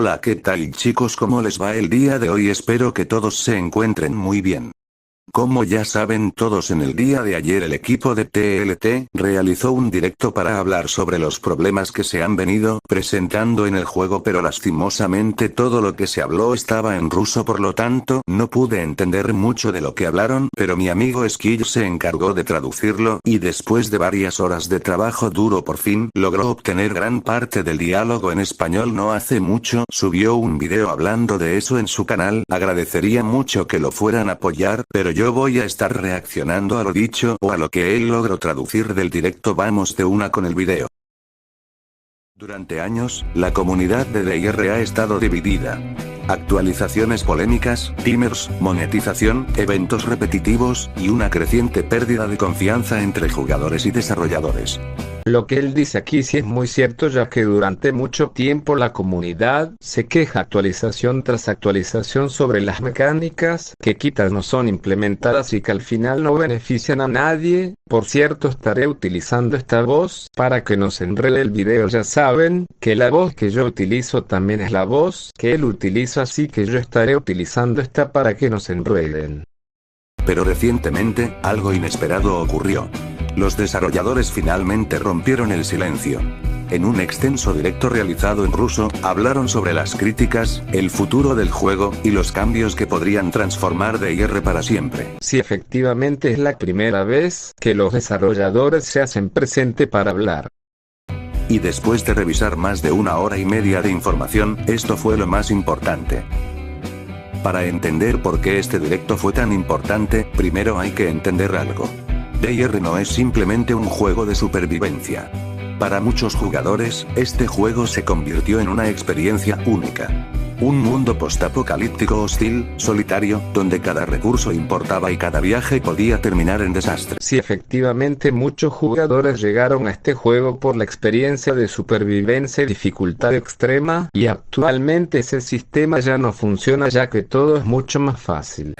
Hola, ¿qué tal chicos? ¿Cómo les va el día de hoy? Espero que todos se encuentren muy bien. Como ya saben todos, en el día de ayer el equipo de TLT realizó un directo para hablar sobre los problemas que se han venido presentando en el juego, pero lastimosamente todo lo que se habló estaba en ruso, por lo tanto no pude entender mucho de lo que hablaron, pero mi amigo Skill se encargó de traducirlo y después de varias horas de trabajo duro por fin logró obtener gran parte del diálogo en español. No hace mucho subió un video hablando de eso en su canal. Agradecería mucho que lo fueran a apoyar, pero yo voy a estar reaccionando a lo dicho o a lo que él logró traducir del directo. Vamos de una con el video. Durante años, la comunidad de DIR ha estado dividida. Actualizaciones polémicas, timers, monetización, eventos repetitivos, y una creciente pérdida de confianza entre jugadores y desarrolladores. Lo que él dice aquí sí es muy cierto, ya que durante mucho tiempo la comunidad se queja actualización tras actualización sobre las mecánicas que quizás no son implementadas y que al final no benefician a nadie. Por cierto, estaré utilizando esta voz para que no se enrede el video. Ya saben que la voz que yo utilizo también es la voz que él utiliza, así que yo estaré utilizando esta para que no se enreden. Pero recientemente, algo inesperado ocurrió. Los desarrolladores finalmente rompieron el silencio. En un extenso directo realizado en ruso, hablaron sobre las críticas, el futuro del juego, y los cambios que podrían transformar DIR para siempre. Sí, efectivamente es la primera vez que los desarrolladores se hacen presente para hablar. Y después de revisar más de 1 hora y media de información, esto fue lo más importante. Para entender por qué este directo fue tan importante, primero hay que entender algo. DIR no es simplemente un juego de supervivencia. Para muchos jugadores, este juego se convirtió en una experiencia única. Un mundo postapocalíptico hostil, solitario, donde cada recurso importaba y cada viaje podía terminar en desastre. Sí, efectivamente muchos jugadores llegaron a este juego por la experiencia de supervivencia y dificultad extrema, y actualmente ese sistema ya no funciona, ya que todo es mucho más fácil.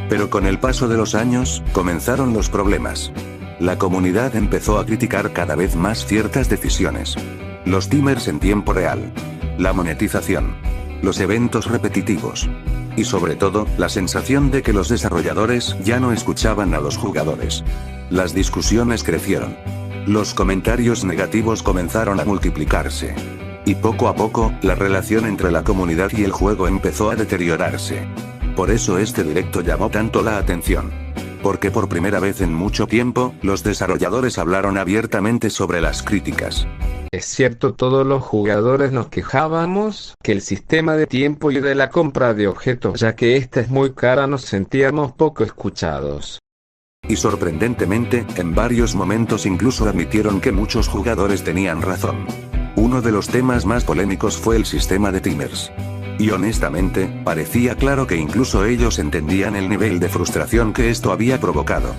Pero con el paso de los años, comenzaron los problemas. La comunidad empezó a criticar cada vez más ciertas decisiones. Los timers en tiempo real. La monetización. Los eventos repetitivos. Y sobre todo, la sensación de que los desarrolladores ya no escuchaban a los jugadores. Las discusiones crecieron. Los comentarios negativos comenzaron a multiplicarse. Y poco a poco, la relación entre la comunidad y el juego empezó a deteriorarse. Por eso este directo llamó tanto la atención. Porque por primera vez en mucho tiempo, los desarrolladores hablaron abiertamente sobre las críticas. Es cierto, todos los jugadores nos quejábamos que el sistema de tiempo y de la compra de objetos, ya que esta es muy cara, nos sentíamos poco escuchados. Y sorprendentemente, en varios momentos incluso admitieron que muchos jugadores tenían razón. Uno de los temas más polémicos fue el sistema de timers. Y honestamente, parecía claro que incluso ellos entendían el nivel de frustración que esto había provocado.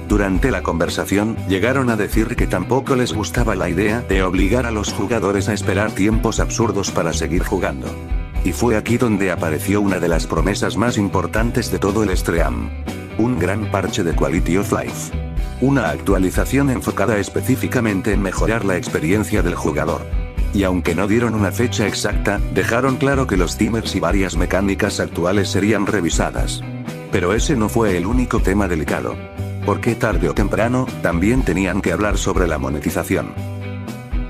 Durante la conversación, llegaron a decir que tampoco les gustaba la idea de obligar a los jugadores a esperar tiempos absurdos para seguir jugando. Y fue aquí donde apareció una de las promesas más importantes de todo el stream. Un gran parche de Quality of Life. Una actualización enfocada específicamente en mejorar la experiencia del jugador. Y aunque no dieron una fecha exacta, dejaron claro que los timers y varias mecánicas actuales serían revisadas. Pero ese no fue el único tema delicado. Porque tarde o temprano, también tenían que hablar sobre la monetización.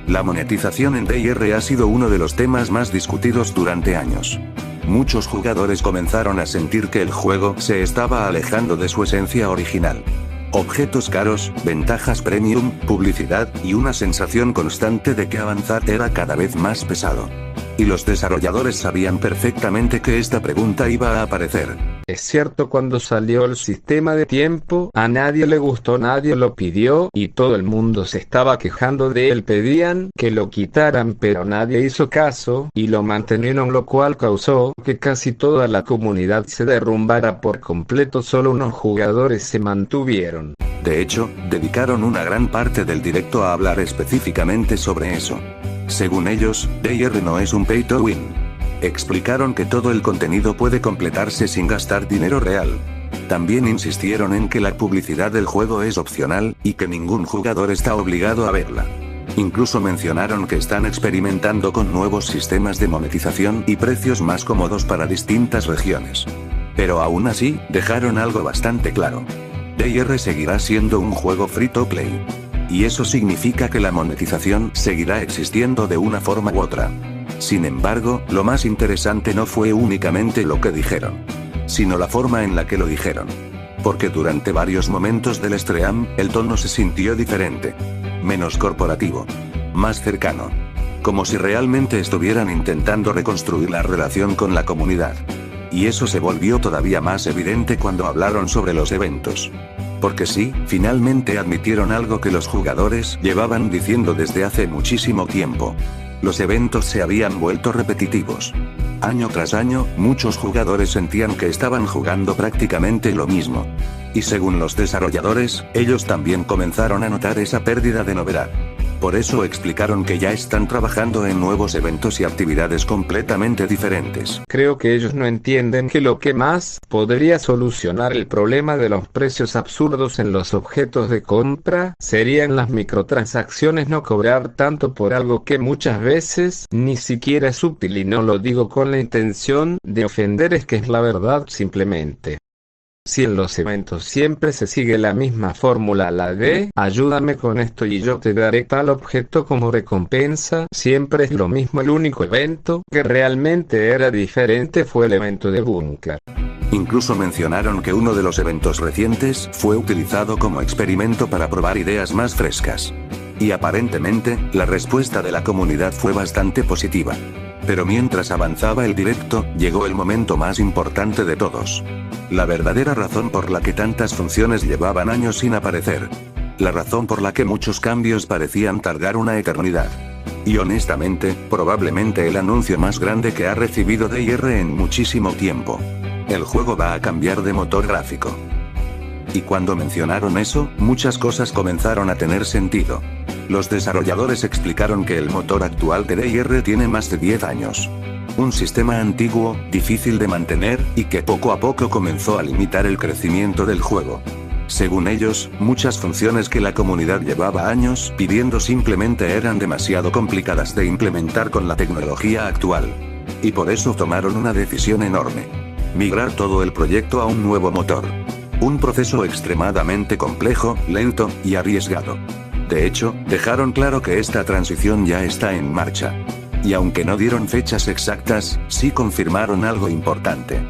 La monetización en DIR ha sido uno de los temas más discutidos durante años. Muchos jugadores comenzaron a sentir que el juego se estaba alejando de su esencia original. Objetos caros, ventajas premium, publicidad, y una sensación constante de que avanzar era cada vez más pesado. Y los desarrolladores sabían perfectamente que esta pregunta iba a aparecer. Es cierto, cuando salió el sistema de tiempo, a nadie le gustó, nadie lo pidió, y todo el mundo se estaba quejando de él. Pedían que lo quitaran, pero nadie hizo caso, y lo mantenieron, lo cual causó que casi toda la comunidad se derrumbara por completo. Solo unos jugadores se mantuvieron. De hecho, dedicaron una gran parte del directo a hablar específicamente sobre eso. Según ellos, DIR no es un pay to win. Explicaron que todo el contenido puede completarse sin gastar dinero real. También insistieron en que la publicidad del juego es opcional, y que ningún jugador está obligado a verla. Incluso mencionaron que están experimentando con nuevos sistemas de monetización y precios más cómodos para distintas regiones. Pero aún así, dejaron algo bastante claro. DayR seguirá siendo un juego free to play. Y eso significa que la monetización seguirá existiendo de una forma u otra. Sin embargo, lo más interesante no fue únicamente lo que dijeron, sino la forma en la que lo dijeron. Porque durante varios momentos del stream, el tono se sintió diferente. Menos corporativo. Más cercano. Como si realmente estuvieran intentando reconstruir la relación con la comunidad. Y eso se volvió todavía más evidente cuando hablaron sobre los eventos. Porque sí, finalmente admitieron algo que los jugadores llevaban diciendo desde hace muchísimo tiempo. Los eventos se habían vuelto repetitivos. Año tras año, muchos jugadores sentían que estaban jugando prácticamente lo mismo. Y según los desarrolladores, ellos también comenzaron a notar esa pérdida de novedad. Por eso explicaron que ya están trabajando en nuevos eventos y actividades completamente diferentes. Creo que ellos no entienden que lo que más podría solucionar el problema de los precios absurdos en los objetos de compra serían las microtransacciones, no cobrar tanto por algo que muchas veces ni siquiera es útil, y no lo digo con la intención de ofender, es que es la verdad simplemente. Si en los eventos siempre se sigue la misma fórmula, la de ayúdame con esto y yo te daré tal objeto como recompensa, siempre es lo mismo. El único evento que realmente era diferente fue el evento de Búnker. Incluso mencionaron que uno de los eventos recientes fue utilizado como experimento para probar ideas más frescas. Y aparentemente, la respuesta de la comunidad fue bastante positiva. Pero mientras avanzaba el directo, llegó el momento más importante de todos. La verdadera razón por la que tantas funciones llevaban años sin aparecer. La razón por la que muchos cambios parecían tardar una eternidad. Y honestamente, probablemente el anuncio más grande que ha recibido DayR en muchísimo tiempo. El juego va a cambiar de motor gráfico. Y cuando mencionaron eso, muchas cosas comenzaron a tener sentido. Los desarrolladores explicaron que el motor actual de DayR tiene más de 10 años. Un sistema antiguo, difícil de mantener, y que poco a poco comenzó a limitar el crecimiento del juego. Según ellos, muchas funciones que la comunidad llevaba años pidiendo simplemente eran demasiado complicadas de implementar con la tecnología actual. Y por eso tomaron una decisión enorme. Migrar todo el proyecto a un nuevo motor. Un proceso extremadamente complejo, lento y arriesgado. De hecho, dejaron claro que esta transición ya está en marcha. Y aunque no dieron fechas exactas, sí confirmaron algo importante.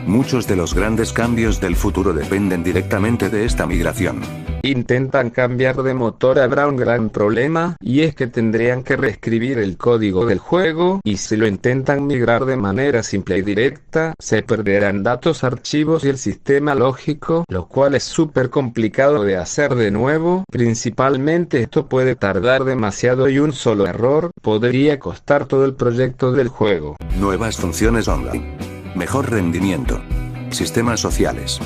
Muchos de los grandes cambios del futuro dependen directamente de esta migración. Intentan cambiar de motor, habrá un gran problema, y es que tendrían que reescribir el código del juego, y si lo intentan migrar de manera simple y directa, se perderán datos, archivos y el sistema lógico, lo cual es súper complicado de hacer de nuevo. Principalmente esto puede tardar demasiado y un solo error podría costar todo el proyecto del juego. Nuevas funciones online. Mejor rendimiento. Sistemas sociales.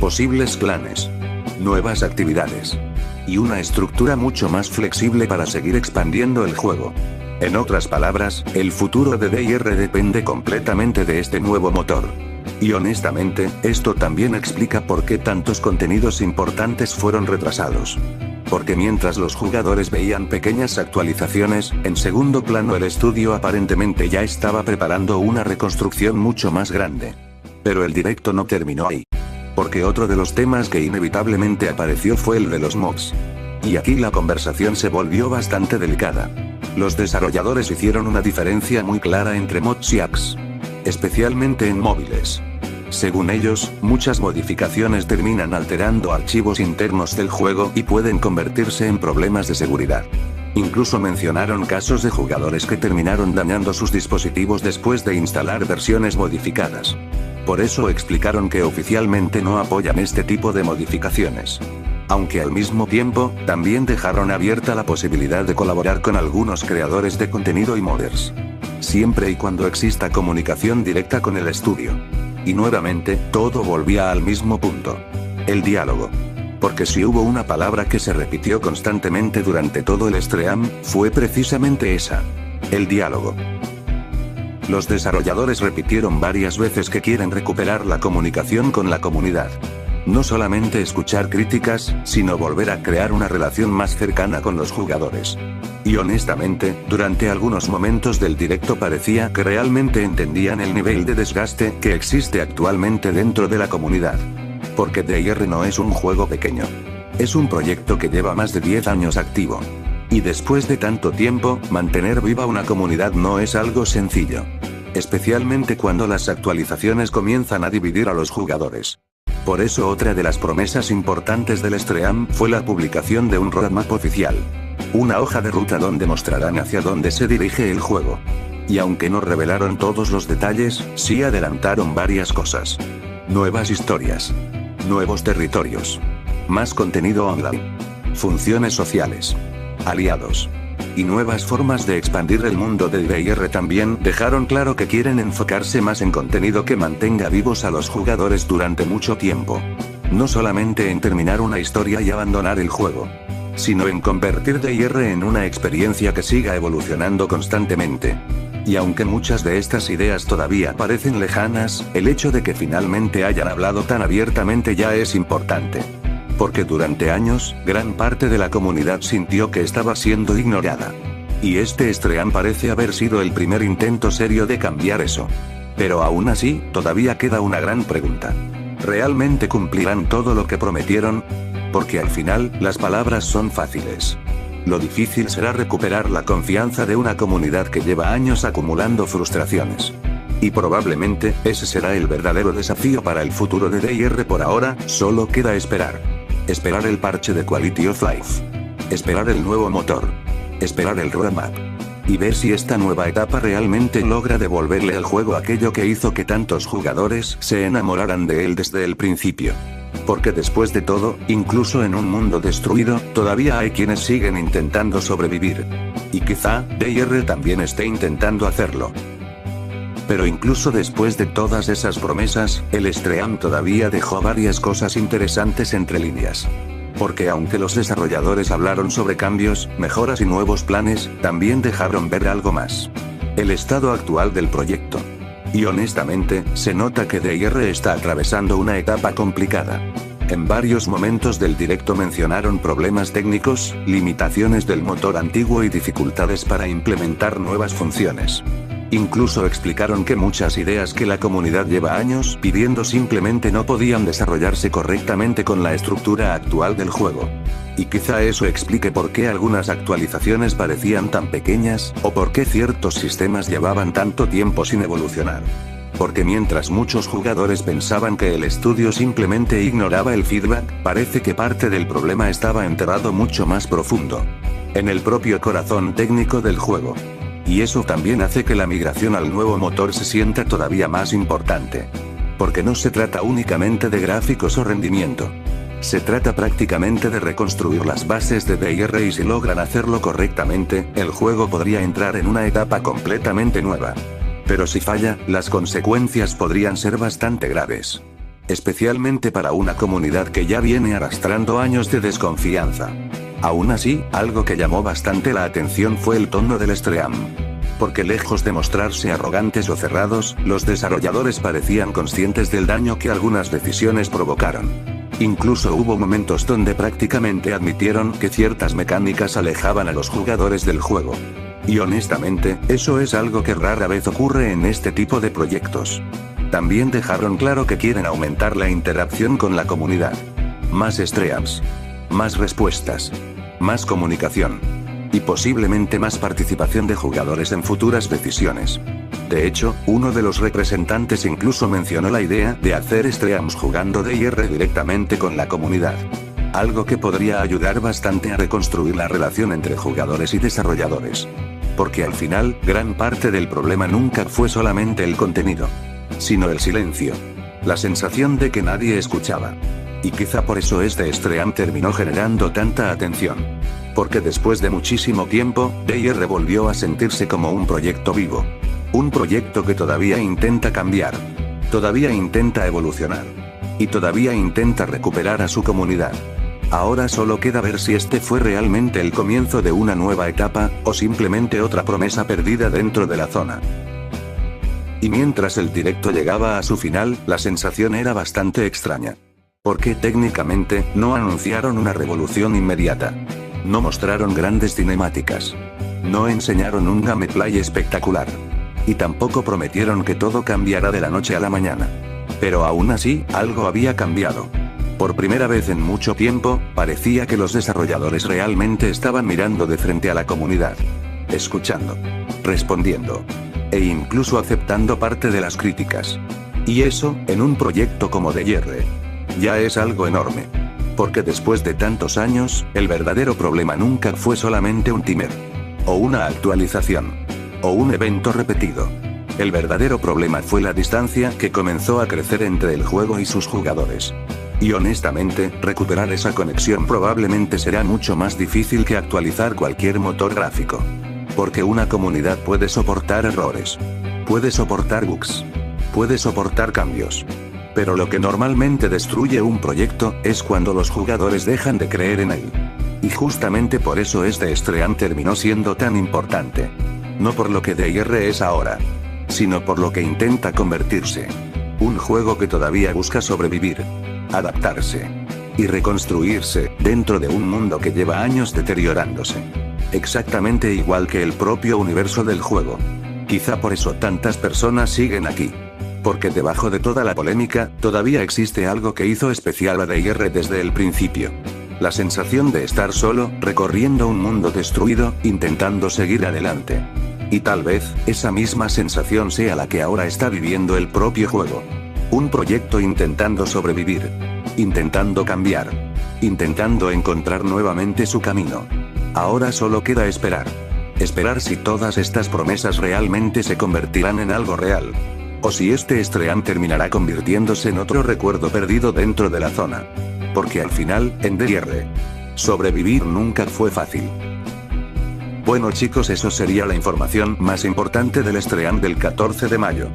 Posibles clanes. Nuevas actividades. Y una estructura mucho más flexible para seguir expandiendo el juego. En otras palabras, el futuro de DayR depende completamente de este nuevo motor. Y honestamente, esto también explica por qué tantos contenidos importantes fueron retrasados. Porque mientras los jugadores veían pequeñas actualizaciones, en segundo plano el estudio aparentemente ya estaba preparando una reconstrucción mucho más grande. Pero el directo no terminó ahí. Porque otro de los temas que inevitablemente apareció fue el de los mods. Y aquí la conversación se volvió bastante delicada. Los desarrolladores hicieron una diferencia muy clara entre mods y apps. Especialmente en móviles. Según ellos, muchas modificaciones terminan alterando archivos internos del juego y pueden convertirse en problemas de seguridad. Incluso mencionaron casos de jugadores que terminaron dañando sus dispositivos después de instalar versiones modificadas. Por eso explicaron que oficialmente no apoyan este tipo de modificaciones. Aunque al mismo tiempo, también dejaron abierta la posibilidad de colaborar con algunos creadores de contenido y modders. Siempre y cuando exista comunicación directa con el estudio. Y nuevamente, todo volvía al mismo punto. El diálogo. Porque si hubo una palabra que se repitió constantemente durante todo el stream, fue precisamente esa. El diálogo. Los desarrolladores repitieron varias veces que quieren recuperar la comunicación con la comunidad. No solamente escuchar críticas, sino volver a crear una relación más cercana con los jugadores. Y honestamente, durante algunos momentos del directo parecía que realmente entendían el nivel de desgaste que existe actualmente dentro de la comunidad. Porque DIR no es un juego pequeño. Es un proyecto que lleva más de 10 años activo. Y después de tanto tiempo, mantener viva una comunidad no es algo sencillo. Especialmente cuando las actualizaciones comienzan a dividir a los jugadores. Por eso otra de las promesas importantes del Stream fue la publicación de un roadmap oficial. Una hoja de ruta donde mostrarán hacia dónde se dirige el juego. Y aunque no revelaron todos los detalles, sí adelantaron varias cosas. Nuevas historias. Nuevos territorios. Más contenido online. Funciones sociales. Aliados. Y nuevas formas de expandir el mundo de DIR. También dejaron claro que quieren enfocarse más en contenido que mantenga vivos a los jugadores durante mucho tiempo. No solamente en terminar una historia y abandonar el juego, sino en convertir DIR en una experiencia que siga evolucionando constantemente. Y aunque muchas de estas ideas todavía parecen lejanas, el hecho de que finalmente hayan hablado tan abiertamente ya es importante. Porque durante años, gran parte de la comunidad sintió que estaba siendo ignorada. Y este Stream parece haber sido el primer intento serio de cambiar eso. Pero aún así, todavía queda una gran pregunta. ¿Realmente cumplirán todo lo que prometieron? Porque al final, las palabras son fáciles. Lo difícil será recuperar la confianza de una comunidad que lleva años acumulando frustraciones. Y probablemente, ese será el verdadero desafío para el futuro de DIR. Por ahora, solo queda esperar. Esperar el parche de Quality of Life. Esperar el nuevo motor. Esperar el roadmap. Y ver si esta nueva etapa realmente logra devolverle al juego aquello que hizo que tantos jugadores se enamoraran de él desde el principio. Porque después de todo, incluso en un mundo destruido, todavía hay quienes siguen intentando sobrevivir. Y quizá, DIR también esté intentando hacerlo. Pero incluso después de todas esas promesas, el Stream todavía dejó varias cosas interesantes entre líneas. Porque aunque los desarrolladores hablaron sobre cambios, mejoras y nuevos planes, también dejaron ver algo más. El estado actual del proyecto. Y honestamente, se nota que DIR está atravesando una etapa complicada. En varios momentos del directo mencionaron problemas técnicos, limitaciones del motor antiguo y dificultades para implementar nuevas funciones. Incluso explicaron que muchas ideas que la comunidad lleva años pidiendo simplemente no podían desarrollarse correctamente con la estructura actual del juego. Y quizá eso explique por qué algunas actualizaciones parecían tan pequeñas, o por qué ciertos sistemas llevaban tanto tiempo sin evolucionar. Porque mientras muchos jugadores pensaban que el estudio simplemente ignoraba el feedback, parece que parte del problema estaba enterrado mucho más profundo. En el propio corazón técnico del juego. Y eso también hace que la migración al nuevo motor se sienta todavía más importante. Porque no se trata únicamente de gráficos o rendimiento. Se trata prácticamente de reconstruir las bases de DIR y si logran hacerlo correctamente, el juego podría entrar en una etapa completamente nueva. Pero si falla, las consecuencias podrían ser bastante graves. Especialmente para una comunidad que ya viene arrastrando años de desconfianza. Aún así, algo que llamó bastante la atención fue el tono del Stream. Porque lejos de mostrarse arrogantes o cerrados, los desarrolladores parecían conscientes del daño que algunas decisiones provocaron. Incluso hubo momentos donde prácticamente admitieron que ciertas mecánicas alejaban a los jugadores del juego. Y honestamente, eso es algo que rara vez ocurre en este tipo de proyectos. También dejaron claro que quieren aumentar la interacción con la comunidad. Más streams. Más respuestas. Más comunicación. Y posiblemente más participación de jugadores en futuras decisiones. De hecho, uno de los representantes incluso mencionó la idea de hacer streams jugando DIR directamente con la comunidad. Algo que podría ayudar bastante a reconstruir la relación entre jugadores y desarrolladores. Porque al final, gran parte del problema nunca fue solamente el contenido, sino el silencio. La sensación de que nadie escuchaba. Y quizá por eso este Stream terminó generando tanta atención. Porque después de muchísimo tiempo, DIR volvió a sentirse como un proyecto vivo. Un proyecto que todavía intenta cambiar. Todavía intenta evolucionar. Y todavía intenta recuperar a su comunidad. Ahora solo queda ver si este fue realmente el comienzo de una nueva etapa, o simplemente otra promesa perdida dentro de la zona. Y mientras el directo llegaba a su final, la sensación era bastante extraña. Porque técnicamente, no anunciaron una revolución inmediata. No mostraron grandes cinemáticas. No enseñaron un gameplay espectacular. Y tampoco prometieron que todo cambiara de la noche a la mañana. Pero aún así, algo había cambiado. Por primera vez en mucho tiempo, parecía que los desarrolladores realmente estaban mirando de frente a la comunidad. Escuchando. Respondiendo. E incluso aceptando parte de las críticas. Y eso, en un proyecto como DYR. Ya es algo enorme. Porque después de tantos años, el verdadero problema nunca fue solamente un timer. O una actualización. O un evento repetido. El verdadero problema fue la distancia que comenzó a crecer entre el juego y sus jugadores. Y honestamente, recuperar esa conexión probablemente será mucho más difícil que actualizar cualquier motor gráfico. Porque una comunidad puede soportar errores. Puede soportar bugs. Puede soportar cambios. Pero lo que normalmente destruye un proyecto, es cuando los jugadores dejan de creer en él. Y justamente por eso este Stream terminó siendo tan importante. No por lo que DYR es ahora. Sino por lo que intenta convertirse. Un juego que todavía busca sobrevivir. Adaptarse. Y reconstruirse, dentro de un mundo que lleva años deteriorándose. Exactamente igual que el propio universo del juego. Quizá por eso tantas personas siguen aquí. Porque debajo de toda la polémica, todavía existe algo que hizo especial a DYR desde el principio. La sensación de estar solo, recorriendo un mundo destruido, intentando seguir adelante. Y tal vez, esa misma sensación sea la que ahora está viviendo el propio juego. Un proyecto intentando sobrevivir. Intentando cambiar. Intentando encontrar nuevamente su camino. Ahora solo queda esperar. Esperar si todas estas promesas realmente se convertirán en algo real. O si este Stream terminará convirtiéndose en otro recuerdo perdido dentro de la zona. Porque al final, en DYR, sobrevivir nunca fue fácil. Bueno chicos, eso sería la información más importante del Stream del 14 de mayo.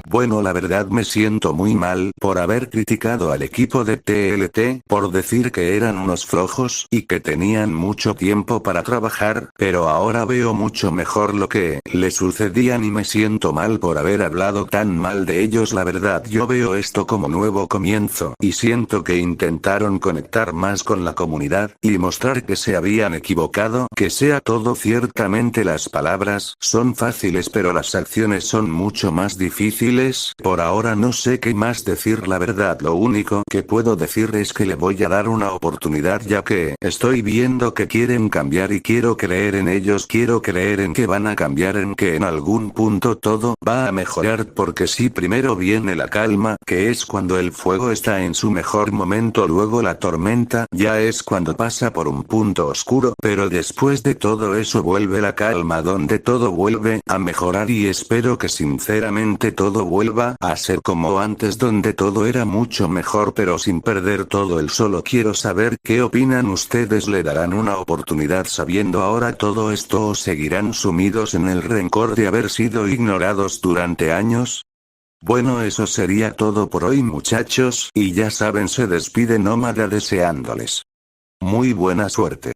Bueno, la verdad me siento muy mal por haber criticado al equipo de TLT, por decir que eran unos flojos y que tenían mucho tiempo para trabajar, pero ahora veo mucho mejor lo que le sucedían y me siento mal por haber hablado tan mal de ellos. La verdad, yo veo esto como nuevo comienzo y siento que intentaron conectar más con la comunidad y mostrar que se habían equivocado, que sea todo. Ciertamente las palabras son fáciles pero las acciones son mucho más difíciles. Por ahora no sé qué más decir, la verdad. Lo único que puedo decir es que le voy a dar una oportunidad, ya que estoy viendo que quieren cambiar y quiero creer en ellos, quiero creer en que van a cambiar, en que en algún punto todo va a mejorar, porque si primero viene la calma, que es cuando el fuego está en su mejor momento, luego la tormenta, ya es cuando pasa por un punto oscuro, pero después de todo eso vuelve la calma donde todo vuelve a mejorar y espero que sinceramente todo vuelva a ser como antes, donde todo era mucho mejor pero sin perder todo. Solo quiero saber qué opinan ustedes. ¿Le darán una oportunidad sabiendo ahora todo esto o seguirán sumidos en el rencor de haber sido ignorados durante años? Bueno, eso sería todo por hoy muchachos, y ya saben, se despide Nómada deseándoles muy buena suerte.